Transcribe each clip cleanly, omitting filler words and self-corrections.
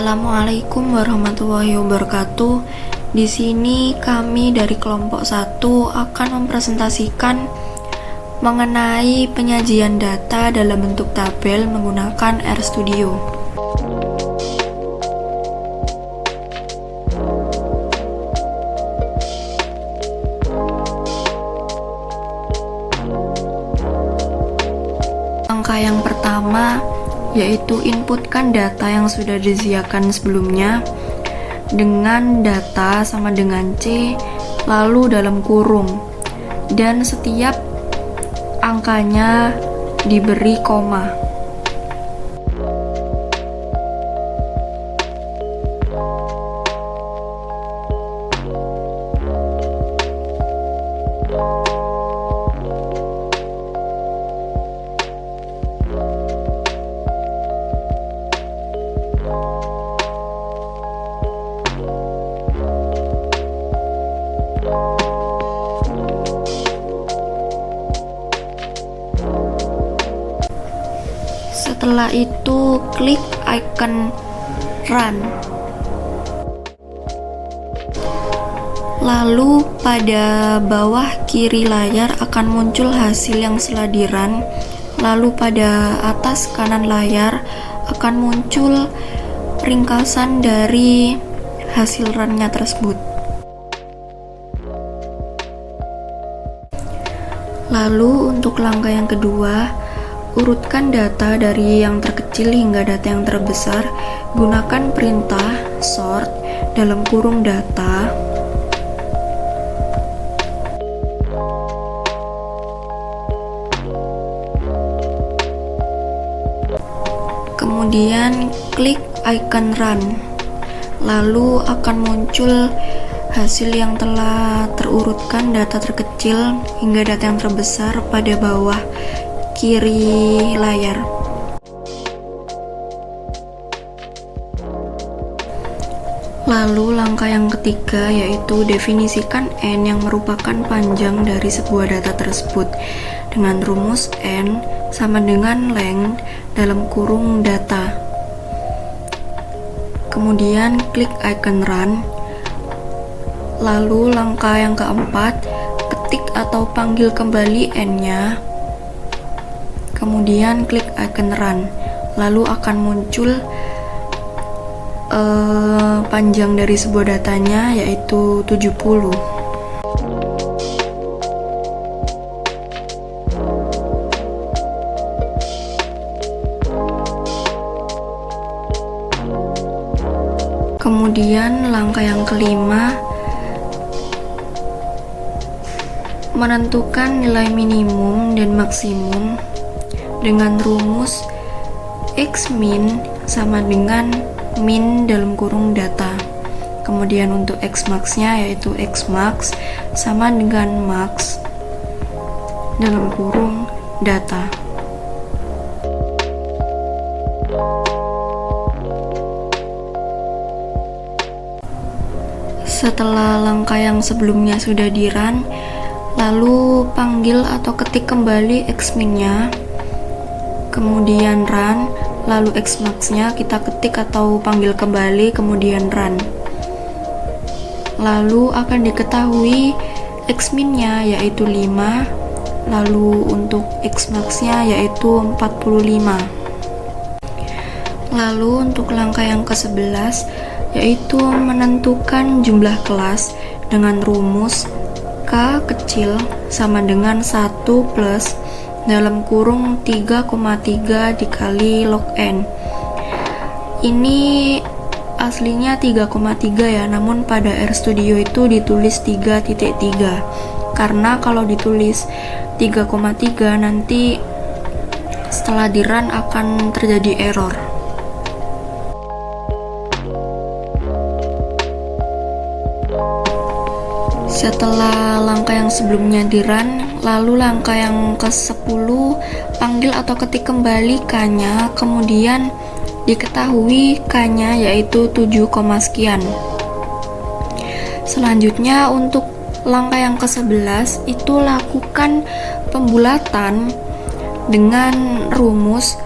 Assalamualaikum warahmatullahi wabarakatuh. Di sini kami dari kelompok 1 akan mempresentasikan mengenai penyajian data dalam bentuk tabel menggunakan RStudio. Langkah yang pertama yaitu inputkan data yang sudah disediakan sebelumnya dengan data sama dengan C lalu dalam kurung, dan setiap angkanya diberi koma. Setelah itu klik icon run. Lalu pada bawah kiri layar akan muncul hasil yang setelah di run. Lalu pada atas kanan layar akan muncul ringkasan dari hasil runnya tersebut. Lalu untuk langkah yang kedua, urutkan data dari yang terkecil hingga data yang terbesar. Gunakan perintah sort dalam kurung data. Kemudian klik icon run. Lalu akan muncul hasil yang telah terurutkan data terkecil hingga data yang terbesar pada bawah kiri layar. Lalu langkah yang ketiga yaitu definisikan N yang merupakan panjang dari sebuah data tersebut dengan rumus N sama dengan length dalam kurung data. Kemudian klik icon run. Lalu langkah yang keempat, ketik atau panggil kembali N-nya. Kemudian klik icon run, lalu akan muncul panjang dari sebuah datanya yaitu 70. Kemudian langkah yang kelima, menentukan nilai minimum dan maksimum dengan rumus xmin sama dengan min dalam kurung data. Kemudian untuk xmax-nya yaitu xmax sama dengan max dalam kurung data. Setelah langkah yang sebelumnya sudah di run, lalu panggil atau ketik kembali xmin-nya. Kemudian run, lalu xmax-nya kita ketik atau panggil kembali, kemudian run. Lalu akan diketahui xmin-nya yaitu 5, lalu untuk xmax-nya yaitu 45. Lalu untuk langkah yang ke-11 yaitu menentukan jumlah kelas dengan rumus K kecil sama dengan 1 plus dalam kurung 3,3 dikali log N. Ini aslinya 3,3 ya, namun pada RStudio itu ditulis 3.3 karena kalau ditulis 3,3 nanti setelah di run akan terjadi error. Setelah langkah yang sebelumnya di run, lalu langkah yang ke-10 panggil atau ketik kembali K-nya, kemudian diketahui K-nya yaitu 7, sekian. Selanjutnya untuk langkah yang ke-11 itu lakukan pembulatan dengan rumus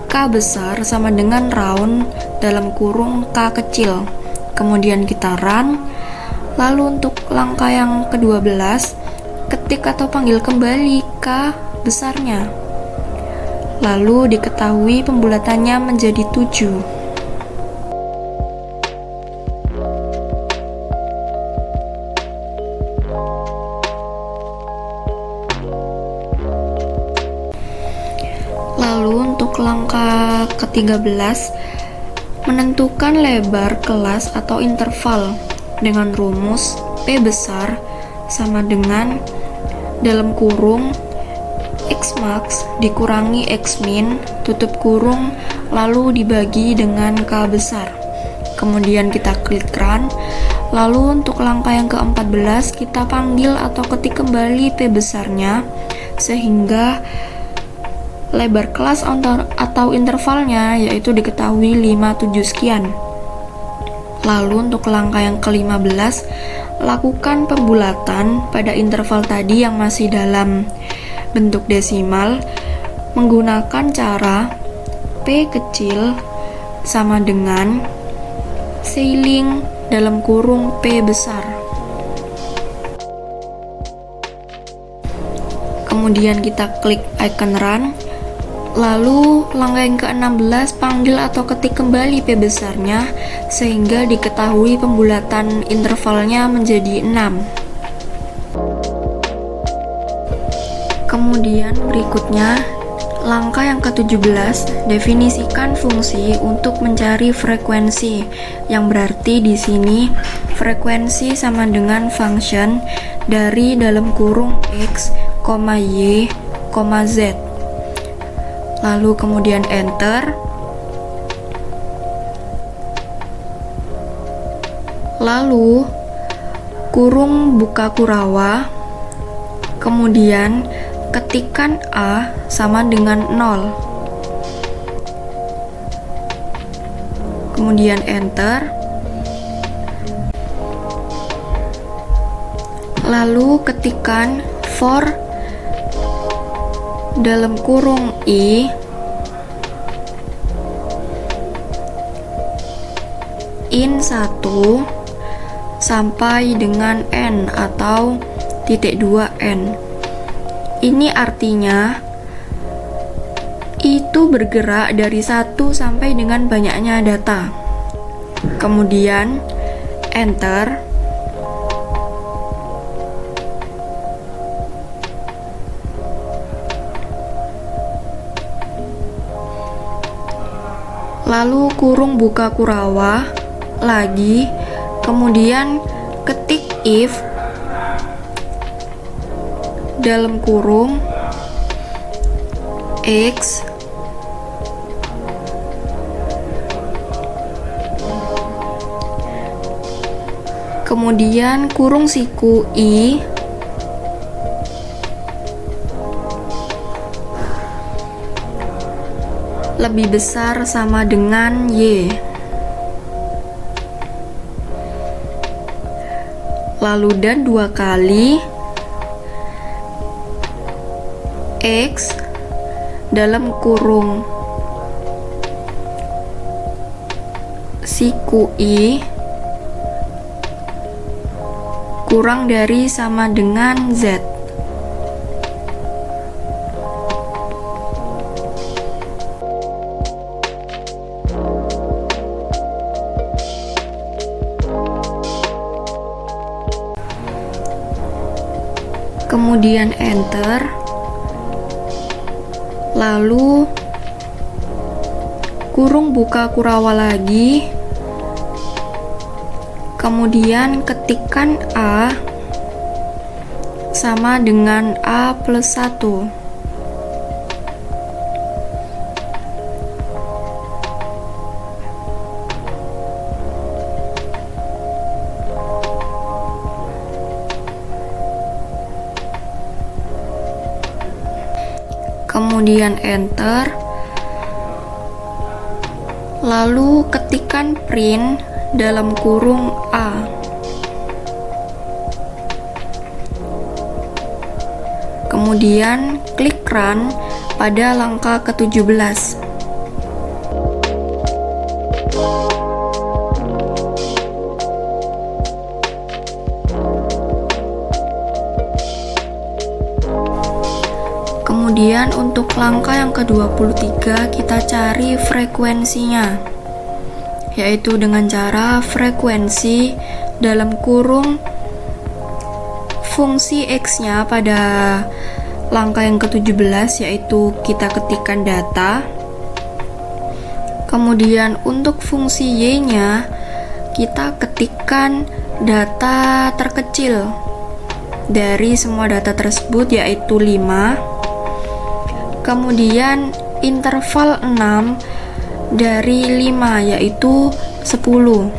K besar sama dengan round dalam kurung K kecil. Kemudian kita run. Lalu untuk langkah yang ke-12, ketik atau panggil kembali K besarnya. Lalu diketahui pembulatannya menjadi 7. Lalu untuk langkah ke-13, menentukan lebar kelas atau interval dengan rumus P besar sama dengan dalam kurung X max dikurangi X min tutup kurung lalu dibagi dengan K besar. Kemudian kita klik run. Lalu untuk langkah yang ke-14 kita panggil atau ketik kembali P besarnya sehingga lebar kelas atau intervalnya yaitu diketahui 57 sekian. Lalu untuk langkah yang ke-15, lakukan pembulatan pada interval tadi yang masih dalam bentuk desimal menggunakan cara P kecil sama dengan ceiling dalam kurung P besar. Kemudian kita klik icon run. Lalu langkah yang ke-16 panggil atau ketik kembali P besarnya sehingga diketahui pembulatan intervalnya menjadi 6. Kemudian berikutnya langkah yang ke-17, definisikan fungsi untuk mencari frekuensi, yang berarti di sini frekuensi sama dengan function dari dalam kurung X, Y, Z. Lalu kemudian enter. Lalu kurung buka kurawa. Kemudian ketikkan A sama dengan 0. Kemudian enter. Lalu ketikkan for dalam kurung I in 1 sampai dengan N atau titik 2N. Ini artinya itu bergerak dari 1 sampai dengan banyaknya data. Kemudian enter. Lalu kurung buka kurawa lagi, kemudian ketik if dalam kurung X kemudian kurung siku I lebih besar sama dengan Y. Lalu dan 2 kali X dalam kurung siku I kurang dari sama dengan Z. Kemudian enter. Lalu kurung buka kurawa lagi, kemudian ketikkan A sama dengan A plus 1. Kemudian enter. Lalu ketikkan print dalam kurung A. Kemudian klik run pada langkah ke-17. Kemudian untuk langkah yang ke-23 kita cari frekuensinya, yaitu dengan cara frekuensi dalam kurung fungsi X-nya pada langkah yang ke-17, yaitu kita ketikkan data. Kemudian untuk fungsi Y-nya kita ketikkan data terkecil dari semua data tersebut, yaitu 5. Kemudian interval 6 dari 5, yaitu 10.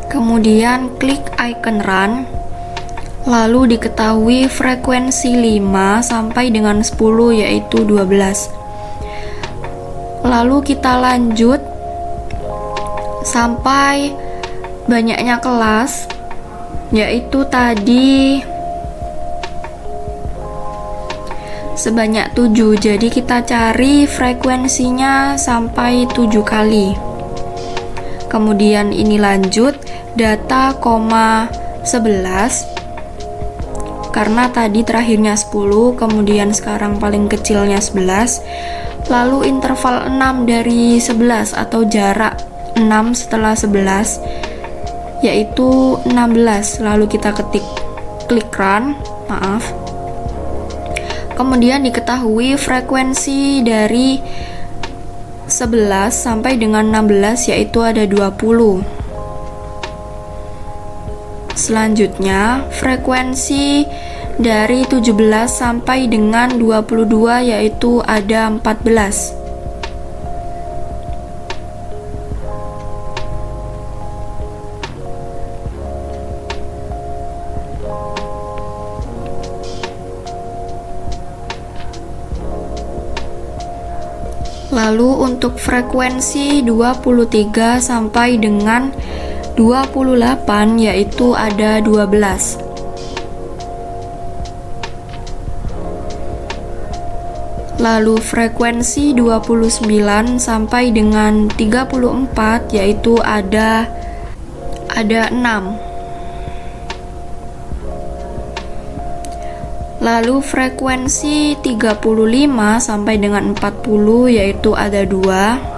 Kemudian klik icon run, lalu diketahui frekuensi 5 sampai dengan 10, yaitu 12. Lalu kita lanjut sampai banyaknya kelas, yaitu tadi sebanyak 7. Jadi kita cari frekuensinya sampai 7 kali. Kemudian ini lanjut data, 11, karena tadi terakhirnya 10, kemudian sekarang paling kecilnya 11. Lalu interval 6 dari 11 atau jarak 6 setelah 11, yaitu 16. Lalu kita klik run, kemudian diketahui frekuensi dari 11 sampai dengan 16, yaitu ada 20. Selanjutnya frekuensi dari 17 sampai dengan 22, yaitu ada 14. Lalu untuk frekuensi 23 sampai dengan 28, yaitu ada 12. Lalu frekuensi 29 sampai dengan 34, yaitu ada 6. Lalu frekuensi 35 sampai dengan 40, yaitu ada 2.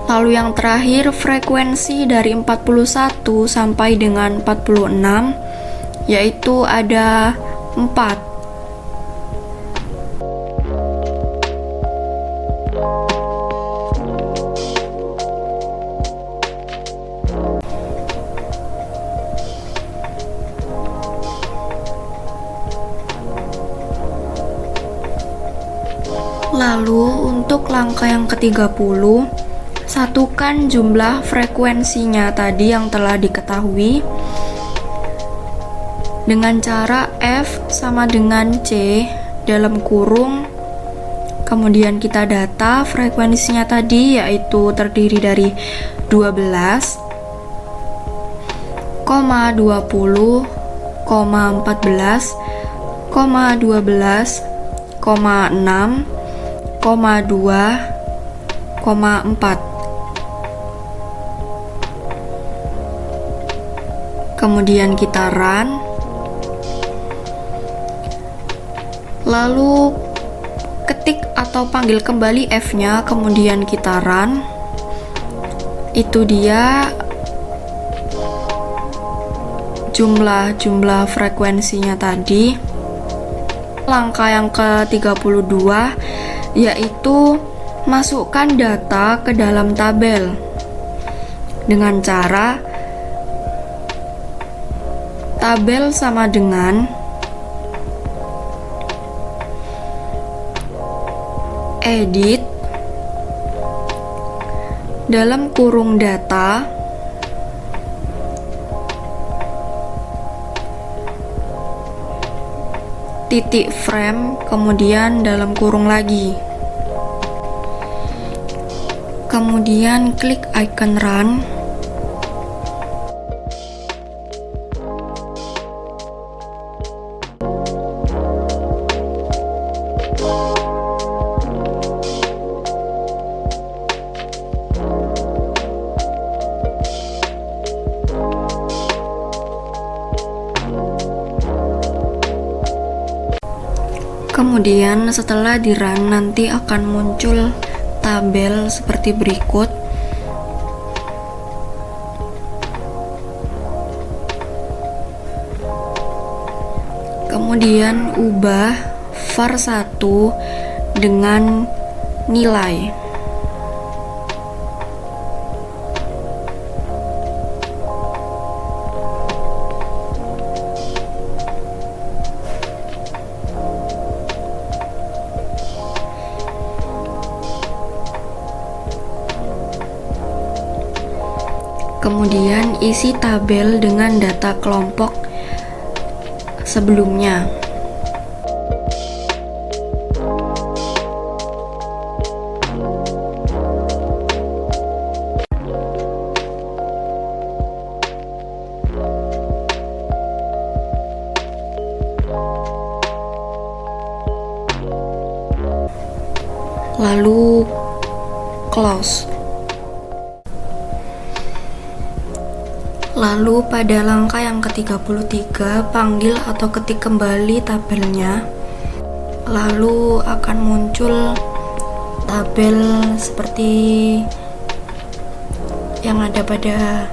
Lalu yang terakhir frekuensi dari 41 sampai dengan 46, yaitu ada 4. Lalu untuk langkah yang ke-30, satukan jumlah frekuensinya tadi yang telah diketahui dengan cara F sama dengan C dalam kurung, kemudian kita data frekuensinya tadi, yaitu terdiri dari 12, 20, 14, 12, 6, 2, 4. Kemudian kita run, lalu ketik atau panggil kembali F-nya, kemudian kita run. Itu dia jumlah frekuensinya tadi. Langkah yang ke-32 yaitu masukkan data ke dalam tabel dengan cara tabel sama dengan edit dalam kurung data titik frame, kemudian dalam kurung lagi, kemudian klik icon run. Kemudian setelah di run nanti akan muncul tabel seperti berikut. Kemudian ubah var 1 dengan nilai. Kemudian isi tabel dengan data kelompok sebelumnya. Lalu close. Lalu pada langkah yang ke-33 panggil atau ketik kembali tabelnya. Lalu akan muncul tabel seperti yang ada pada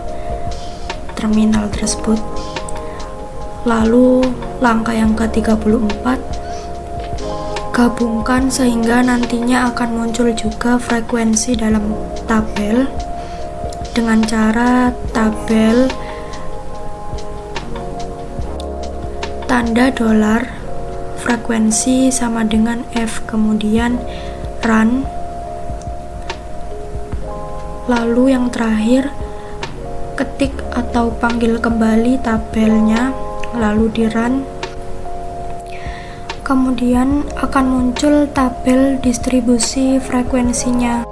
terminal tersebut. Lalu langkah yang ke-34 gabungkan sehingga nantinya akan muncul juga frekuensi dalam tabel dengan cara tabel tanda dolar frekuensi sama dengan F, kemudian run. Lalu yang terakhir ketik atau panggil kembali tabelnya, lalu di run. Kemudian akan muncul tabel distribusi frekuensinya.